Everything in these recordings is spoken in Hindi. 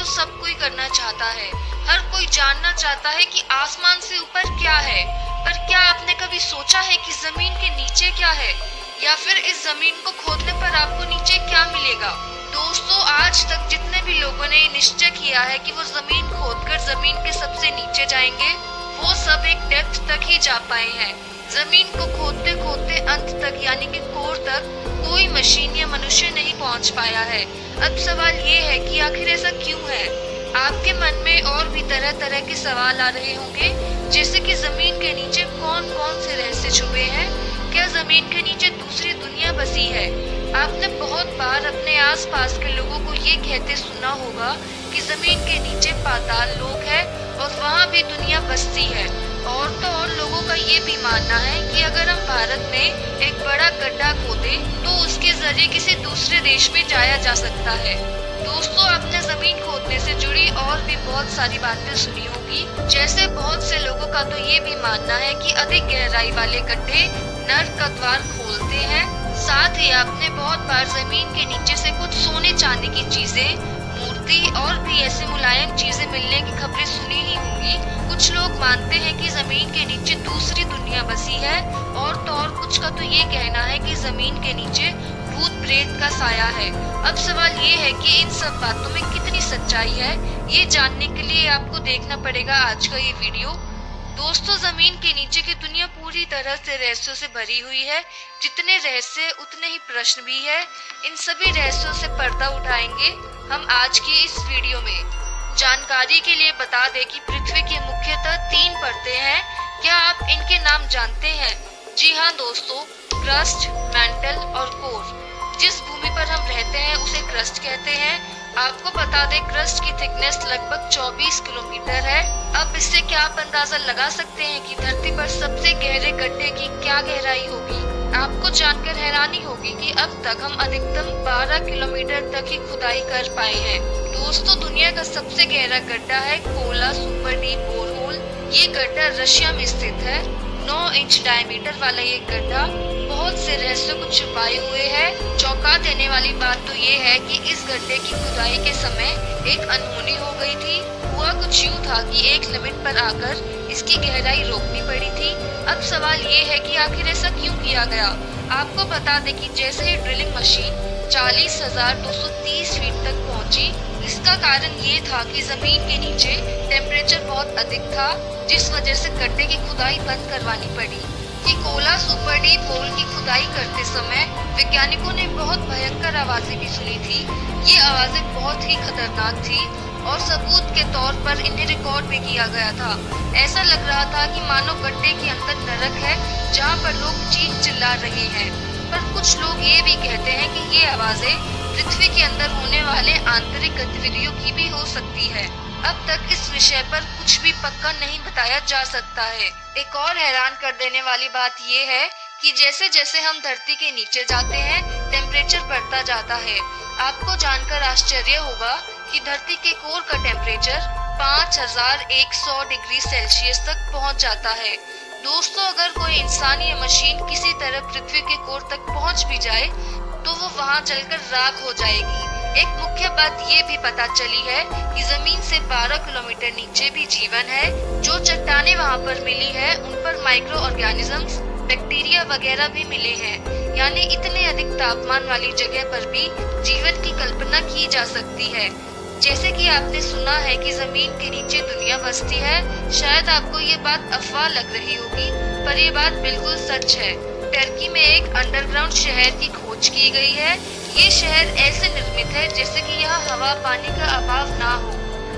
तो सब कोई करना चाहता है। हर कोई जानना चाहता है कि आसमान से ऊपर क्या है, पर क्या आपने कभी सोचा है कि जमीन के नीचे क्या है, या फिर इस जमीन को खोदने पर आपको नीचे क्या मिलेगा? दोस्तों, आज तक जितने भी लोगों ने निश्चय किया है कि वो जमीन खोदकर जमीन के सबसे नीचे जाएंगे, वो सब एक डेप्थ तक ही जा पाए हैं। जमीन को खोदते खोदते अंत तक यानी कि कोर तक कोई मशीन या मनुष्य नहीं पहुंच पाया है। अब सवाल ये है कि आखिर ऐसा क्यों है? आपके मन में और भी तरह तरह के सवाल आ रहे होंगे, जैसे कि जमीन के नीचे कौन कौन से रहस्य छुपे हैं। क्या जमीन के नीचे दूसरी दुनिया बसी है? आपने बहुत बार अपने आसपास के लोगों को ये कहते सुना होगा कि जमीन के नीचे पाताल लोक है और वहाँ भी दुनिया बसती है। और तो और लोगों का ये भी मानना है कि अगर हम भारत में एक बड़ा गड्ढा खोदे तो उसके जरिए किसी दूसरे देश में जाया जा सकता है। दोस्तों, आपने जमीन खोदने से जुड़ी और भी बहुत सारी बातें सुनी होगी, जैसे बहुत से लोगों का तो ये भी मानना है कि अधिक गहराई वाले गड्ढे नर्क का द्वार खोलते हैं। साथ ही आपने बहुत बार जमीन के नीचे से कुछ सोने चांदी की चीजें, मूर्ति और भी ऐसी मुलायम चीजें मिलने की खबरें सुनी ही होंगी। कुछ लोग मानते हैं कि जमीन के नीचे दूसरी दुनिया बसी है, और तो और कुछ का तो ये कहना है कि जमीन के नीचे भूत प्रेत का साया है। अब सवाल ये है कि इन सब बातों में कितनी सच्चाई है, ये जानने के लिए आपको देखना पड़ेगा आज का ये वीडियो। दोस्तों, जमीन के नीचे की दुनिया पूरी तरह से रहस्यों से भरी हुई है। जितने रहस्य उतने ही प्रश्न भी है। इन सभी रहस्यों से पर्दा उठाएंगे हम आज की इस वीडियो में। जानकारी के लिए बता दें कि पृथ्वी की मुख्यतः 3 परतें हैं। क्या आप इनके नाम जानते हैं? जी हाँ दोस्तों, क्रस्ट, मैंटल और कोर। जिस भूमि पर हम रहते हैं उसे क्रस्ट कहते हैं। आपको बता दें, क्रस्ट की थिकनेस लगभग 24 किलोमीटर है। अब इससे क्या आप अंदाजा लगा सकते हैं कि धरती पर सबसे गहरे गड्ढे की क्या गहराई होगी? आपको जानकर हैरानी होगी कि अब तक हम अधिकतम 12 किलोमीटर तक ही खुदाई कर पाए हैं। दोस्तों, दुनिया का सबसे गहरा गड्ढा है कोला सुपर डीप बोरहोल। ये गड्ढा रशिया में स्थित है। 9 इंच डायमीटर वाला ये गड्ढा बहुत से रहस्यों को छुपाए हुए है। चौंका देने वाली बात तो ये है कि इस गड्ढे की खुदाई के समय एक अनहोनी हो गई थी। हुआ कुछ यूँ था कि एक लिमिट पर आकर इसकी गहराई रोकनी पड़ी थी। अब सवाल ये है कि आखिर ऐसा क्यों किया गया? आपको बता दें कि जैसे ही ड्रिलिंग मशीन 40,230 फीट तक पहुंची, इसका कारण ये था कि जमीन के नीचे टेम्परेचर बहुत अधिक था, जिस वजह से गड्ढे की खुदाई बंद करवानी पड़ी। कि कोला सुपर डीप होल की खुदाई करते समय वैज्ञानिकों ने बहुत भयंकर आवाजें भी सुनी थी। ये आवाजें बहुत ही खतरनाक थी और सबूत के तौर पर इन्हें रिकॉर्ड भी किया गया था। ऐसा लग रहा था कि मानो गड्ढे के अंदर नरक है, जहाँ पर लोग चीख चिल्ला रहे हैं। पर कुछ लोग ये भी कहते हैं कि ये आवाजें पृथ्वी के अंदर होने वाले आंतरिक गतिविधियों की भी हो सकती है। अब तक इस विषय पर कुछ भी पक्का नहीं बताया जा सकता है। एक और हैरान कर देने वाली बात ये है कि जैसे जैसे हम धरती के नीचे जाते हैं, टेम्परेचर बढ़ता जाता है। आपको जानकर आश्चर्य होगा कि धरती के कोर का टेम्परेचर 5100 डिग्री सेल्सियस तक पहुंच जाता है। दोस्तों, अगर कोई इंसान या मशीन किसी तरह पृथ्वी के कोर तक पहुंच भी जाए तो वो वहां जलकर राख हो जाएगी। एक मुख्य बात ये भी पता चली है कि जमीन से 12 किलोमीटर नीचे भी जीवन है। जो चट्टानें वहाँ पर मिली है, उन पर माइक्रो ऑर्गेनिजम्स, बैक्टीरिया वगैरह भी मिले हैं। यानी इतने अधिक तापमान वाली जगह पर भी जीवन की कल्पना की जा सकती है। जैसे कि आपने सुना है कि जमीन के नीचे दुनिया बसती है। शायद आपको ये बात अफवाह लग रही होगी, पर ये बात बिल्कुल सच है। टर्की में एक अंडरग्राउंड शहर की खोज की गई है। ये शहर ऐसे निर्मित है जैसे कि यहाँ हवा पानी का अभाव ना हो।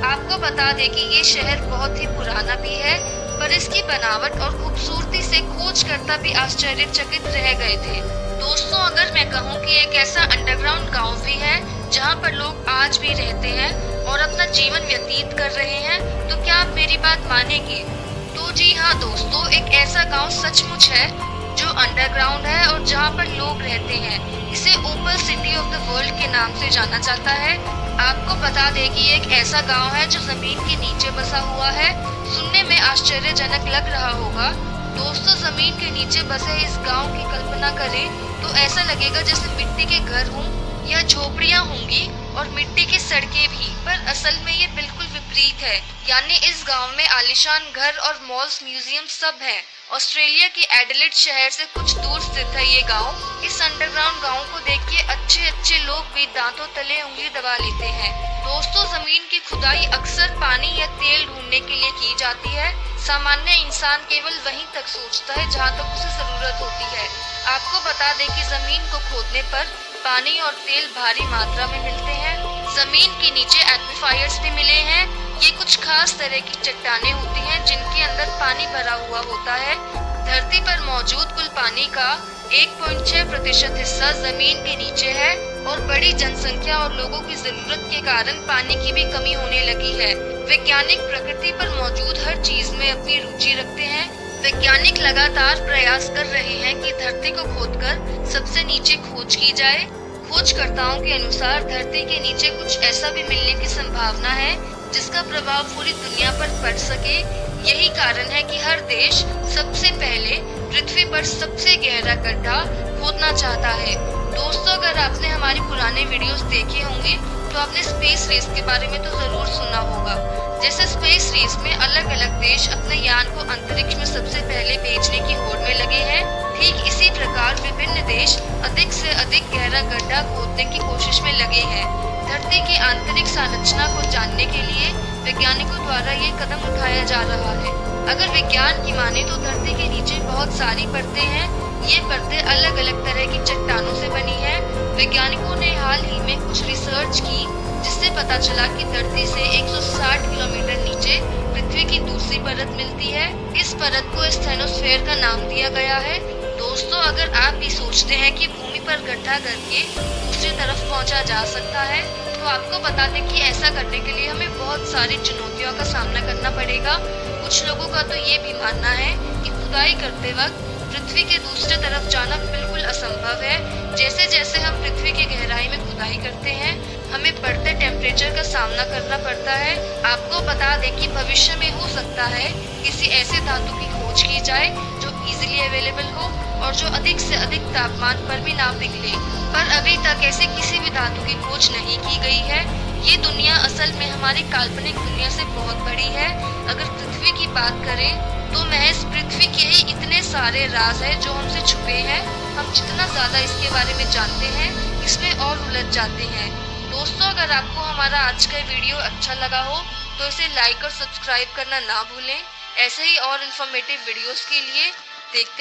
आपको बता दें कि ये शहर बहुत ही पुराना भी है, पर इसकी बनावट और खूबसूरती से खोजकर्ता भी आश्चर्यचकित रह गए थे। दोस्तों, अगर मैं कहूँ कि एक ऐसा अंडरग्राउंड गांव भी है जहाँ पर लोग आज भी रहते हैं और अपना जीवन व्यतीत कर रहे हैं, तो क्या आप मेरी बात मानेंगे? तो जी हाँ दोस्तों, एक ऐसा गाँव सचमुच है जो अंडरग्राउंड है और जहाँ पर लोग रहते हैं। इसे ओपल सिटी ऑफ द वर्ल्ड के नाम से जाना जाता है। आपको बता दें कि एक ऐसा गांव है जो जमीन के नीचे बसा हुआ है। सुनने में आश्चर्यजनक लग रहा होगा। दोस्तों, जमीन के नीचे बसे इस गांव की कल्पना करें तो ऐसा लगेगा जैसे मिट्टी के घर हों या झोपड़ियां होंगी और मिट्टी के सड़कें भी, पर असल में ये बिल्कुल विपरीत है। यानी इस गांव में आलीशान घर और मॉल्स, म्यूजियम सब है। ऑस्ट्रेलिया के एडिलेड शहर से कुछ दूर स्थित है ये गांव। इस अंडरग्राउंड गांव को देखिए, अच्छे अच्छे लोग भी दांतों तले उंगली दबा लेते हैं। दोस्तों, जमीन की खुदाई अक्सर पानी या तेल ढूंढने के लिए की जाती है। सामान्य इंसान केवल वहीं तक सोचता है जहां तक उसे जरूरत होती है। आपको बता दें कि जमीन को खोदने पर पानी और तेल भारी मात्रा में मिलते हैं। जमीन के नीचे एक्विफायर्स भी मिले हैं। ये कुछ खास तरह की चट्टानें होती हैं जिनके अंदर पानी भरा हुआ होता है। धरती पर मौजूद कुल पानी का 1.6% हिस्सा जमीन के नीचे है और बड़ी जनसंख्या और लोगों की जरूरत के कारण पानी की भी कमी होने लगी है। वैज्ञानिक प्रकृति पर मौजूद हर चीज में अपनी रुचि रखते हैं। वैज्ञानिक लगातार प्रयास कर रहे हैं कि धरती को खोदकर सबसे नीचे खोज की जाए। खोजकर्ताओं के अनुसार धरती के नीचे कुछ ऐसा भी मिलने की संभावना है जिसका प्रभाव पूरी दुनिया पर पड़ सके। यही कारण है कि हर देश सबसे पहले पृथ्वी पर सबसे गहरा गड्ढा खोदना चाहता है। दोस्तों, अगर आपने हमारे पुराने वीडियोस देखे होंगे तो आपने स्पेस रेस के बारे में तो जरूर सुना होगा। जैसे स्पेस रेस में अलग अलग देश अपने यान को अंतरिक्ष में सबसे पहले भेजने की होड़ में लगे हैं, ठीक इसी प्रकार विभिन्न देश अधिक से अधिक गहरा गड्ढा खोदने की कोशिश में लगे हैं। धरती की आंतरिक संरचना को जानने के लिए वैज्ञानिकों द्वारा ये कदम उठाया जा रहा है। अगर विज्ञान की माने तो धरती के नीचे बहुत सारी परतें हैं। ये परतें अलग अलग तरह की चट्टानों से बनी है। वैज्ञानिकों ने हाल ही में कुछ रिसर्च की जिससे पता चला कि धरती से 160 किलोमीटर नीचे पृथ्वी की दूसरी परत मिलती है। इस परत को स्टेनोस्फेयर का नाम दिया गया है। दोस्तों, अगर आप भी सोचते हैं कि भूमि पर गड्ढा करके दूसरी तरफ पहुंचा जा सकता है तो आपको बता दें कि ऐसा करने के लिए हमें बहुत सारी चुनौतियों का सामना करना पड़ेगा। कुछ लोगों का तो ये भी मानना है कि खुदाई करते वक्त पृथ्वी के दूसरे तरफ जाना बिल्कुल असंभव है। जैसे जैसे हम पृथ्वी की गहराई में खुदाई करते हैं हमें बढ़ते टेम्परेचर का सामना करना पड़ता है। आपको बता दें कि भविष्य में हो सकता है किसी ऐसे धातु की खोज की जाए जो इजीली अवेलेबल हो और जो अधिक से अधिक तापमान पर भी ना पिघले, पर अभी तक ऐसे किसी भी धातु की खोज नहीं की गई है। ये दुनिया असल में हमारी काल्पनिक दुनिया से बहुत बड़ी है। अगर पृथ्वी की बात करें तो महज पृथ्वी के ही इतने सारे राज हैं जो हमसे छुपे हैं। हम जितना ज्यादा इसके बारे में जानते हैं इसमें और उलझ जाते हैं। दोस्तों, अगर आपको हमारा आज का वीडियो अच्छा लगा हो तो इसे लाइक और सब्सक्राइब करना ना भूलें। ऐसे ही और इन्फॉर्मेटिव वीडियोस के लिए देखते